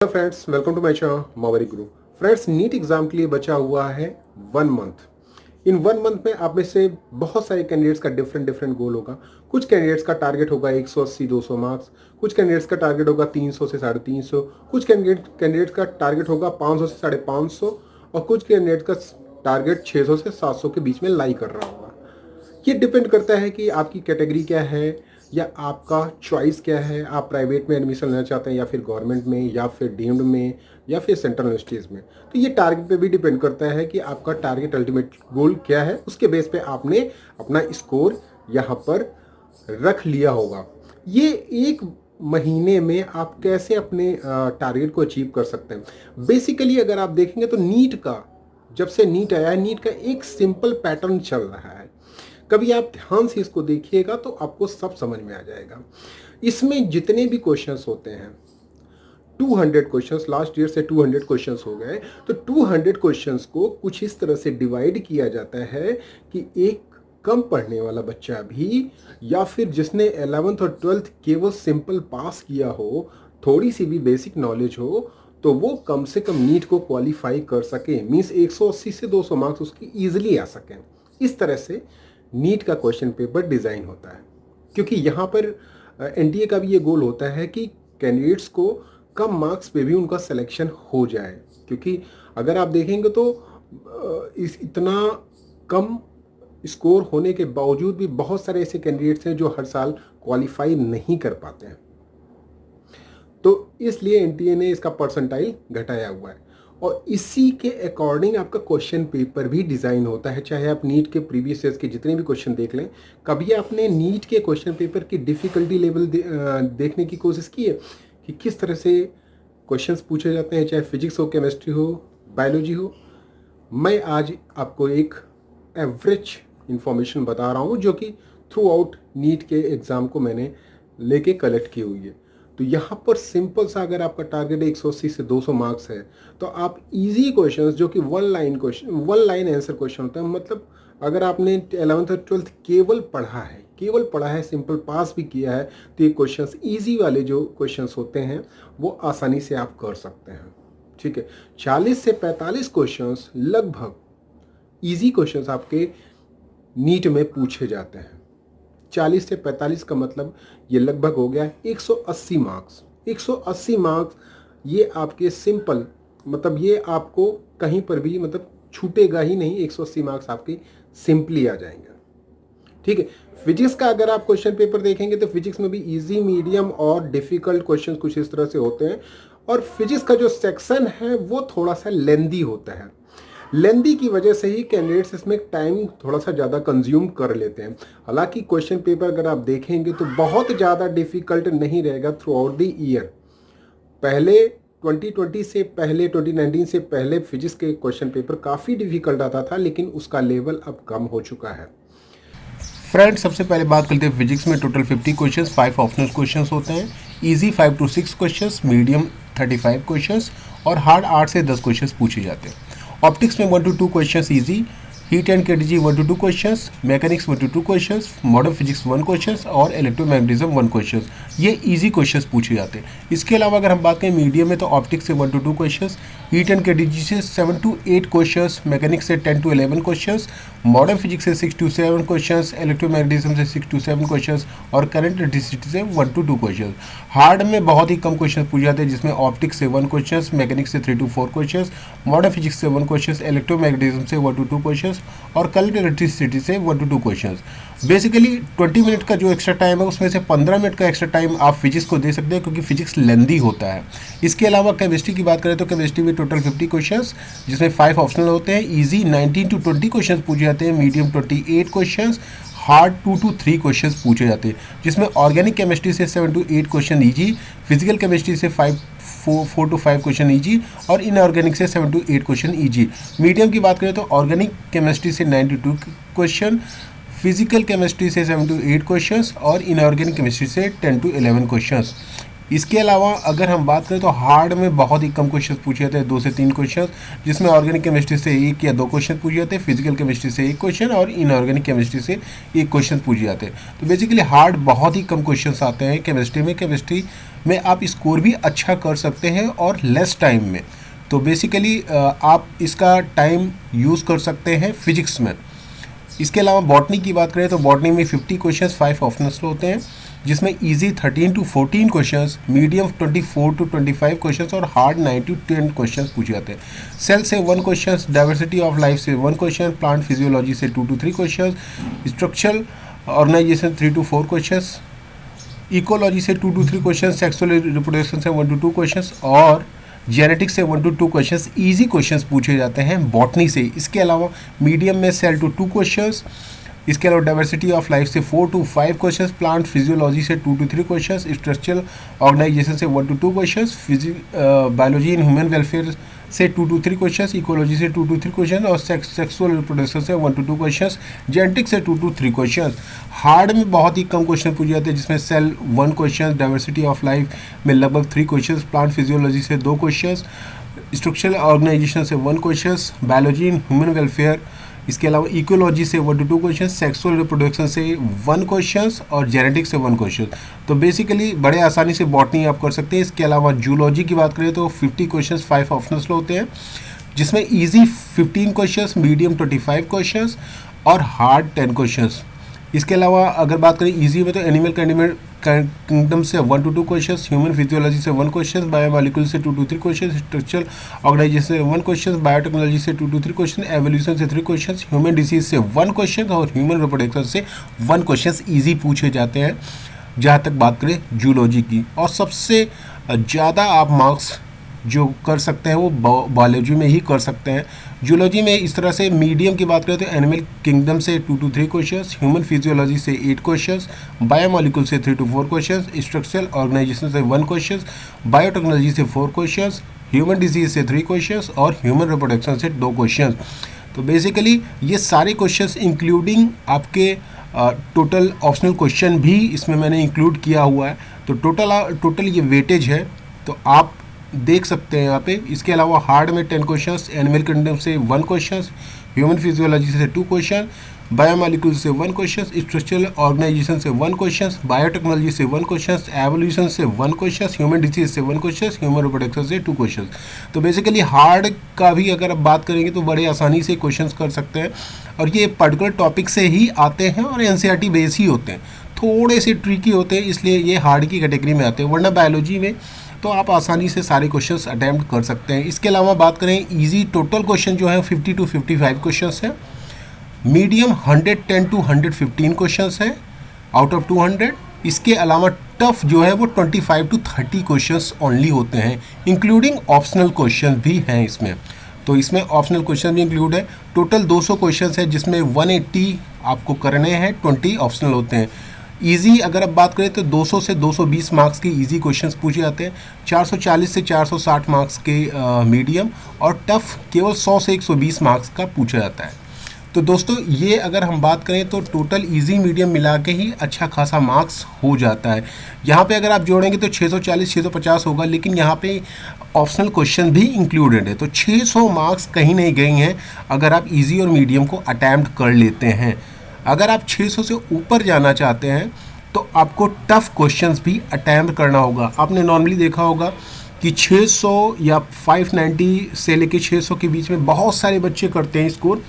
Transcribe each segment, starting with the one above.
Hello friends, welcome to my channel मावरी गुरु। Friends, NEET exam के लिए बचा हुआ है 1 मंथ। इन 1 मंथ में आप में से बहुत सारे कैंडिडेट्स का डिफरेंट गोल होगा। कुछ कैंडिडेट्स का टारगेट होगा 180-200 मार्क्स, कुछ कैंडिडेट्स का टारगेट होगा 300 से 350, कुछ कैंडिडेट्स का टारगेट होगा 500 से 550 और कुछ कैंडिडेट का टारगेट 600 से 700 के बीच में लाई कर रहा होगा। ये डिपेंड करता है कि आपकी कैटेगरी क्या है या आपका चॉइस क्या है। आप प्राइवेट में एडमिशन लेना चाहते हैं या फिर गवर्नमेंट में या फिर डीम्ड में या फिर सेंट्रल यूनिवर्सिटीज़ में। तो ये टारगेट पे भी डिपेंड करता है कि आपका टारगेट अल्टीमेट गोल क्या है। उसके बेस पे आपने अपना स्कोर यहाँ पर रख लिया होगा। ये एक महीने में आप कैसे अपने टारगेट को अचीव कर सकते हैं। बेसिकली अगर आप देखेंगे तो नीट का, जब से नीट आया है, नीट का एक सिंपल पैटर्न चल रहा है। कभी आप ध्यान से इसको देखिएगा तो आपको सब समझ में आ जाएगा। इसमें जितने भी क्वेश्चंस होते हैं 200 क्वेश्चंस, लास्ट ईयर से 200 क्वेश्चंस हो गए। तो 200 क्वेश्चंस को कुछ इस तरह से डिवाइड किया जाता है कि एक कम पढ़ने वाला बच्चा भी या फिर जिसने 11th और 12th केवल सिंपल पास किया हो, थोड़ी सी भी बेसिक नॉलेज हो, तो वो कम से कम नीट को क्वालिफाई कर सके। मीन्स 180 से 200 मार्क्स उसकी ईजिली आ सकें। इस तरह से नीट का क्वेश्चन पेपर डिज़ाइन होता है, क्योंकि यहाँ पर एनटीए का भी ये गोल होता है कि कैंडिडेट्स को कम मार्क्स पे भी उनका सिलेक्शन हो जाए। क्योंकि अगर आप देखेंगे तो इस इतना कम स्कोर होने के बावजूद भी बहुत सारे ऐसे कैंडिडेट्स हैं जो हर साल क्वालिफाई नहीं कर पाते हैं। तो इसलिए एनटीए ने इसका परसेंटाइल घटाया हुआ है और इसी के अकॉर्डिंग आपका क्वेश्चन पेपर भी डिज़ाइन होता है। चाहे आप नीट के प्रीवियस ईयर्स के जितने भी क्वेश्चन देख लें, कभी आपने नीट के क्वेश्चन पेपर की डिफ़िकल्टी लेवल देखने की कोशिश की है कि किस तरह से क्वेश्चंस पूछे जाते हैं, चाहे फिजिक्स हो, केमिस्ट्री हो, बायोलॉजी हो। मैं आज आपको एक एवरेज इंफॉर्मेशन बता रहा हूँ जो कि थ्रू आउट नीट के एग्ज़ाम को मैंने लेके कलेक्ट की हुई है। तो यहाँ पर सिंपल सा, अगर आपका टारगेट 180 से 200 मार्क्स है तो आप इजी क्वेश्चंस जो कि वन लाइन आंसर क्वेश्चन होता है, मतलब अगर आपने 11th और 12th केवल पढ़ा है, सिंपल पास भी किया है, तो ये क्वेश्चंस इजी वाले जो क्वेश्चंस होते हैं वो आसानी से आप कर सकते हैं। ठीक है, 40 से 45 क्वेश्चंस लगभग इजी क्वेश्चंस आपके नीट में पूछे जाते हैं। 40 से 45 का मतलब ये लगभग हो गया 180 मार्क्स। 180 मार्क्स ये आपके सिंपल, मतलब ये आपको कहीं पर भी मतलब छूटेगा ही नहीं। 180 मार्क्स आपके सिंपली आ जाएंगे। ठीक है, फिजिक्स का अगर आप क्वेश्चन पेपर देखेंगे तो फिजिक्स में भी इजी, मीडियम और डिफिकल्ट क्वेश्चन कुछ इस तरह से होते हैं। और फिजिक्स का जो सेक्शन है वो थोड़ा सा लेंदी होता है। लेंदी की वजह से ही कैंडिडेट्स इसमें टाइम थोड़ा सा ज़्यादा कंज्यूम कर लेते हैं। हालांकि क्वेश्चन पेपर अगर आप देखेंगे तो बहुत ज़्यादा डिफिकल्ट नहीं रहेगा थ्रू आउट द ईयर। पहले 2020 से पहले, 2019 से पहले फिजिक्स के क्वेश्चन पेपर काफ़ी डिफिकल्ट आता था, लेकिन उसका लेवल अब कम हो चुका है। फ्रेंड्स, सबसे पहले बात करते हैं फिजिक्स में टोटल 50 क्वेश्चंस, 5 ऑप्शनल क्वेश्चंस होते हैं। Easy 5 to 6 questions, medium 35 questions और हार्ड 8 से 10 क्वेश्चंस पूछे जाते हैं। ऑप्टिक्स में 1 to 2 questions easy, heat and KTG 1 to 2 questions, mechanics 1 to 2 questions, modern physics 1 questions और इलेक्ट्रोमैग्नेटिज्म 1 क्वेश्चंस। ये इजी क्वेश्चंस पूछे जाते हैं। इसके अलावा अगर हम बात करें मीडियम में, तो ऑप्टिक्स से 1 to 2 questions, heat and KTG से 7 to 8 क्वेश्चंस, मैकेनिक्स से 10 to 11 क्वेश्चंस, मॉडर्न फिजिक्स से 6 to 7 क्वेश्चंस, इलेक्ट्रोमैग्नेटिज्म से 6 to 7 क्वेश्चंस और करंट इलेक्ट्रिसिटी से 1 to 2 क्वेश्चंस। हार्ड में बहुत ही कम क्वेश्चन पूछे जाते हैं, जिसमें ऑप्टिक्स से 1 क्वेश्चंस, मैकेनिक्स से 3 to 4 क्वेश्चंस, मॉडर्न फिजिक्स से 1 क्वेश्चंस, इलेक्ट्रोमैग्नेटिज्म से 1 to 2 क्वेश्चंस और करंट इलेक्ट्रिसिटी से 1 to 2 क्वेश्चंस। बेसिकली 20 मिनट का जो एक्स्ट्रा टाइम है उसमें से 15 मिनट का एक्स्ट्रा टाइम आप फिजिक्स को दे सकते हैं, क्योंकि फिजिक्स लेंदी होता है। इसके अलावा केमिस्ट्री की बात करें तो केमिस्ट्री में टोटल 50 क्वेश्चंस, जिसमें 5 ऑप्शनल होते हैं। इजी 19 to 20 क्वेश्चंस पूछे जाते हैं, medium 28 questions, hard 2 to 3 questions पूछे जाते हैं, जिसमें ऑर्गेनिक केमिस्ट्री से 7 to 8 question easy, physical chemistry से 4 to 5 क्वेश्चन ईजी और इनऑर्गेनिक से 7 to 8 क्वेश्चन ईजी। मीडियम की बात करें तो ऑर्गेनिक केमिस्ट्री से 92 क्वेश्चन, फिजिकल केमिस्ट्री से 7 to 8 क्वेश्चंस और इनऑर्गेनिक केमिस्ट्री से 10 to 11 क्वेश्चंस। इसके अलावा अगर हम बात करें तो हार्ड में बहुत ही कम क्वेश्चन पूछे जाते हैं, 2 से 3 क्वेश्चन, जिसमें ऑर्गेनिक केमिस्ट्री से 1 या 2 क्वेश्चन पूछे जाते हैं, फिजिकल केमिस्ट्री से 1 क्वेश्चन और इनऑर्गेनिक केमिस्ट्री से 1 क्वेश्चन पूछे जाते हैं। तो बेसिकली हार्ड बहुत ही कम क्वेश्चन आते हैं केमिस्ट्री में आप स्कोर भी अच्छा कर सकते हैं और लेस टाइम में। तो बेसिकली आप इसका टाइम यूज़ कर सकते हैं फिजिक्स में। इसके अलावा बॉटनी की बात करें तो बॉटनी में 50 क्वेश्चंस 5 ऑप्शनल होते हैं, जिसमें easy 13 to 14 questions, medium 24 to 25 questions और हार्ड 9 to 10 क्वेश्चंस पूछे जाते हैं। सेल से 1 क्वेश्चंस, डाइवर्सिटी ऑफ लाइफ से 1 क्वेश्चन, प्लांट फिजियोलॉजी से 2 to 3 questions, structural organisation 3 to 4 questions, ecology से 2 to 3 क्वेश्चन, सेक्सुअल रिप्रोडक्शन से 1 to 2 क्वेश्चंस और जेनेटिक्स से 1 to 2 क्वेश्चंस ईजी क्वेश्चंस पूछे जाते हैं बॉटनी से। इसके अलावा मीडियम में सेल टू 2 क्वेश्चंस, इसके अलावा डाइवर्सिटी ऑफ लाइफ से 4 to 5 क्वेश्चंस, प्लांट फिजियोलॉजी से 2 to 3 क्वेश्चंस, स्ट्रक्चरल ऑर्गेनाइजेशन से 1 to 2 questions, biology and human welfare से 2 to 3 क्वेश्चंस, इकोलॉजी से 2 to 3 क्वेश्चन और सेक्सुअल रिप्रोडक्शन से 1 to 2 क्वेश्चंस, जेनेटिक्स से 2 to 3 क्वेश्चंस। हार्ड में बहुत ही कम क्वेश्चन पूछे जाते हैं, जिसमें cell 1 question, diversity of life में लगभग 3 क्वेश्चंस, प्लांट फिजियोलॉजी से 2 क्वेश्चंस, स्ट्रक्चरल ऑर्गेनाइजेशन से 1 questions, biology and human welfare, इसके अलावा इकोलॉजी से 1 to 2 क्वेश्चन, सेक्सुअल रिप्रोडक्शन से 1 क्वेश्चन और जेनेटिक्स से 1 क्वेश्चन। तो बेसिकली बड़े आसानी से बॉटनी आप कर सकते हैं। इसके अलावा जूलॉजी की बात करें तो 50 क्वेश्चन 5 ऑप्शनल होते हैं, जिसमें इजी 15 क्वेश्चन, मीडियम 25 क्वेश्चन और हार्ड 10 क्वेश्चन। इसके अलावा अगर बात करें इजी में तो एनिमल किंगडम से 1 to 2 क्वेश्चंस, ह्यूमन फिजियोलॉजी से 1 क्वेश्चन, बायोमोलिक्यूल से 2 to 3 क्वेश्चन, स्ट्रक्चरल ऑर्गेनाइजेशन से 1 क्वेश्चन, बायोटेक्नोलॉजी से 2 to 3 क्वेश्चन, एवोल्यूशन से 3 क्वेश्चन, ह्यूमन डिसीज से 1 क्वेश्चन और ह्यूमन रिप्रोडक्शन से 1 क्वेश्चन ईजी पूछे जाते हैं, जहाँ तक बात करें जूलॉजी की। और सबसे ज़्यादा आप मार्क्स जो कर सकते हैं वो बायोलॉजी में ही कर सकते हैं। जूलॉजी में इस तरह से मीडियम की बात करें तो एनिमल किंगडम से 2 to 3 क्वेश्चंस, ह्यूमन फिजियोलॉजी से 8 क्वेश्चंस, बायोमोलिक्यूल से 3 to 4 क्वेश्चंस, स्ट्रक्चरल ऑर्गेनाइजेशन से 1 क्वेश्चंस, बायोटेक्नोलॉजी से 4 क्वेश्चंस, ह्यूमन डिजीज से 3 क्वेश्चंस और ह्यूमन रिप्रोडक्शन से 2 क्वेश्चंस। तो बेसिकली ये सारे क्वेश्चंस इंक्लूडिंग आपके टोटल ऑप्शनल क्वेश्चन भी इसमें मैंने इंक्लूड किया हुआ है। तो टोटल ये वेटेज है, तो आप देख सकते हैं यहाँ पे। इसके अलावा हार्ड में 10 क्वेश्चंस, एनिमल किंगडम से 1 क्वेश्चन, ह्यूमन फिजियोलॉजी से 2 क्वेश्चन, बायोमोलिक्यूल से 1 क्वेश्चन, स्ट्रक्चरल ऑर्गेनाइजेशन से 1 क्वेश्चन, बायोटेक्नोलॉजी से 1 क्वेश्चन, एवोल्यूशन से 1 क्वेश्चन, ह्यूमन डिसीज से 1 क्वेश्चन, ह्यूमन रिप्रोडक्शन से 2 क्वेश्चन। तो बेसिकली हार्ड का भी अगर आप बात करेंगे तो बड़े आसानी से क्वेश्चन कर सकते हैं, और ये पर्टिकुलर टॉपिक से ही आते हैं और NCERT बेस ही होते हैं, थोड़े से ट्रिकी होते हैं, इसलिए ये हार्ड की कैटेगरी में आते हैं। वरना बायोलॉजी में तो आप आसानी से सारे क्वेश्चंस अटैम्प्ट कर सकते हैं। इसके अलावा बात करें इजी, टोटल क्वेश्चन जो है 50 to 55 क्वेश्चंस है, मीडियम 110 to 115 क्वेश्चंस है आउट ऑफ 200। इसके अलावा टफ जो है वो 25 to 30 क्वेश्चंस ओनली होते हैं, इंक्लूडिंग ऑप्शनल क्वेश्चन भी हैं इसमें। तो इसमें ऑप्शनल क्वेश्चन भी इंक्लूड है। टोटल 200 क्वेश्चंस है, जिसमें 180 आपको करने हैं, 20 ऑप्शनल होते हैं। इजी अगर आप बात करें तो 200 से 220 मार्क्स के इजी क्वेश्चंस पूछे जाते हैं, 440 से 460 मार्क्स के मीडियम, और टफ केवल 100 से 120 मार्क्स का पूछा जाता है। तो दोस्तों ये अगर हम बात करें तो टोटल इजी मीडियम मिला के ही अच्छा खासा मार्क्स हो जाता है। यहाँ पे अगर आप जोड़ेंगे तो 640 650 होगा, लेकिन यहाँ पे ऑप्शनल क्वेश्चन भी इंक्लूडेड है, तो 600 मार्क्स कहीं नहीं गए हैं अगर आप इजी और मीडियम को अटैम्प्ट कर लेते हैं। अगर आप 600 से ऊपर जाना चाहते हैं तो आपको टफ क्वेश्चंस भी अटैम्प्ट करना होगा। आपने नॉर्मली देखा होगा कि 600 या 590 से लेके 600 के बीच में बहुत सारे बच्चे करते हैं स्कोर,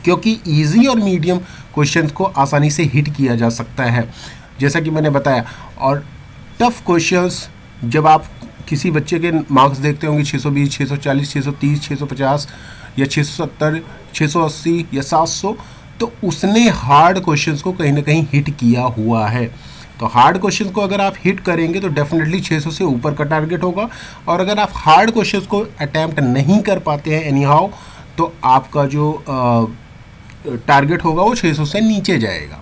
क्योंकि इजी और मीडियम क्वेश्चंस को आसानी से हिट किया जा सकता है, जैसा कि मैंने बताया। और टफ क्वेश्चंस जब आप किसी बच्चे के मार्क्स देखते होंगे 620, 640, 630, 650 या 670, 680 या 700, तो उसने हार्ड क्वेश्चंस को कहीं ना कहीं हिट किया हुआ है। तो हार्ड क्वेश्चंस को अगर आप हिट करेंगे तो डेफिनेटली 600 से ऊपर का टारगेट होगा, और अगर आप हार्ड क्वेश्चंस को अटैम्प्ट नहीं कर पाते हैं एनी हाउ, तो आपका जो टारगेट होगा वो 600 से नीचे जाएगा।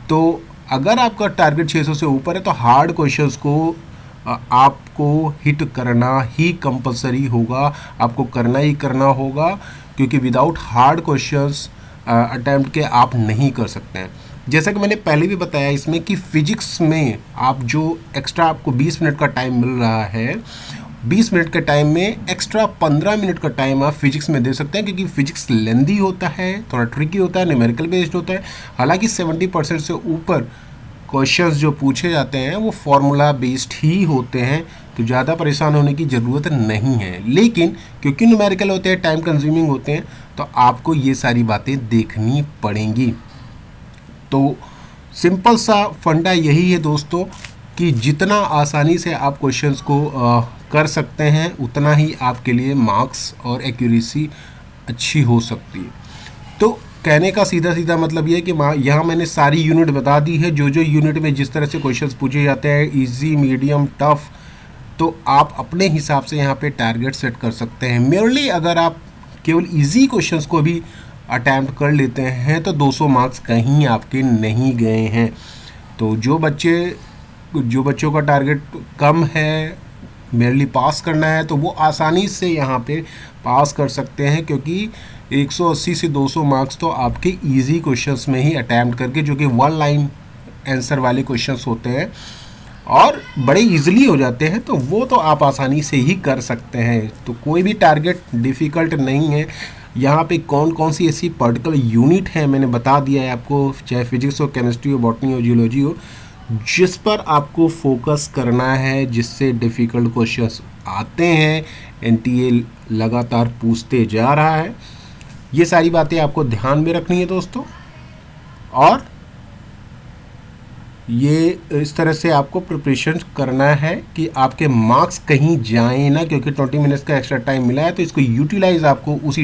तो अगर आपका टारगेट 600 से ऊपर है तो हार्ड क्वेश्चंस को आपको हिट करना ही कंपलसरी होगा, आपको करना ही करना होगा, क्योंकि विदाउट हार्ड क्वेश्चंस अटैम्प्ट के आप नहीं कर सकते हैं। जैसा कि मैंने पहले भी बताया इसमें कि फिजिक्स में आप जो एक्स्ट्रा आपको 20 मिनट का टाइम मिल रहा है, 20 मिनट के टाइम में एक्स्ट्रा 15 मिनट का टाइम आप फिजिक्स में दे सकते हैं, क्योंकि फिजिक्स लेंदी होता है, थोड़ा ट्रिकी होता है, न्यूमेरिकल बेस्ड होता है। हालांकि 70% से ऊपर क्वेश्चंस जो पूछे जाते हैं वो फॉर्मूला बेस्ड ही होते हैं, तो ज़्यादा परेशान होने की ज़रूरत नहीं है। लेकिन क्योंकि न्यूमेरिकल होते हैं, टाइम कंज्यूमिंग होते हैं, तो आपको ये सारी बातें देखनी पड़ेंगी। तो सिंपल सा फंडा यही है दोस्तों कि जितना आसानी से आप क्वेश्चंस को कर सकते हैं उतना ही आपके लिए मार्क्स और एक्यूरेसी अच्छी हो सकती है। तो कहने का सीधा सीधा मतलब ये है कि यहाँ मैंने सारी यूनिट बता दी है, जो जो यूनिट में जिस तरह से क्वेश्चंस पूछे जाते हैं, इजी, मीडियम, टफ, तो आप अपने हिसाब से यहाँ पे टारगेट सेट कर सकते हैं। मेयरली अगर आप केवल इजी क्वेश्चंस को भी अटैम्प्ट कर लेते हैं तो 200 मार्क्स कहीं आपके नहीं गए हैं। तो जो बच्चों का टारगेट कम है, मेयरली पास करना है, तो वो आसानी से यहाँ पे पास कर सकते हैं, क्योंकि 180 से 200 मार्क्स तो आपके इजी क्वेश्चंस में ही अटैम्प्ट करके, जो कि 1 लाइन आंसर वाले क्वेश्चंस होते हैं और बड़े इजीली हो जाते हैं, तो वो तो आप आसानी से ही कर सकते हैं। तो कोई भी टारगेट डिफ़िकल्ट नहीं है। यहाँ पे कौन कौन सी ऐसी पर्टिकुलर यूनिट है मैंने बता दिया है आपको, चाहे फिजिक्स हो, केमिस्ट्री हो, बॉटनी हो, जियोलॉजी हो, जिस पर आपको फोकस करना है, जिससे डिफ़िकल्ट क्वेश्चंस आते हैं, एनटीए लगातार पूछते जा रहा है। ये सारी बातें आपको ध्यान में रखनी है दोस्तों, और ये इस तरह से आपको प्रिपरेशन करना है कि आपके मार्क्स कहीं जाएं ना, क्योंकि 20 मिनट्स का एक्स्ट्रा टाइम मिला है, तो इसको यूटिलाइज आपको उसी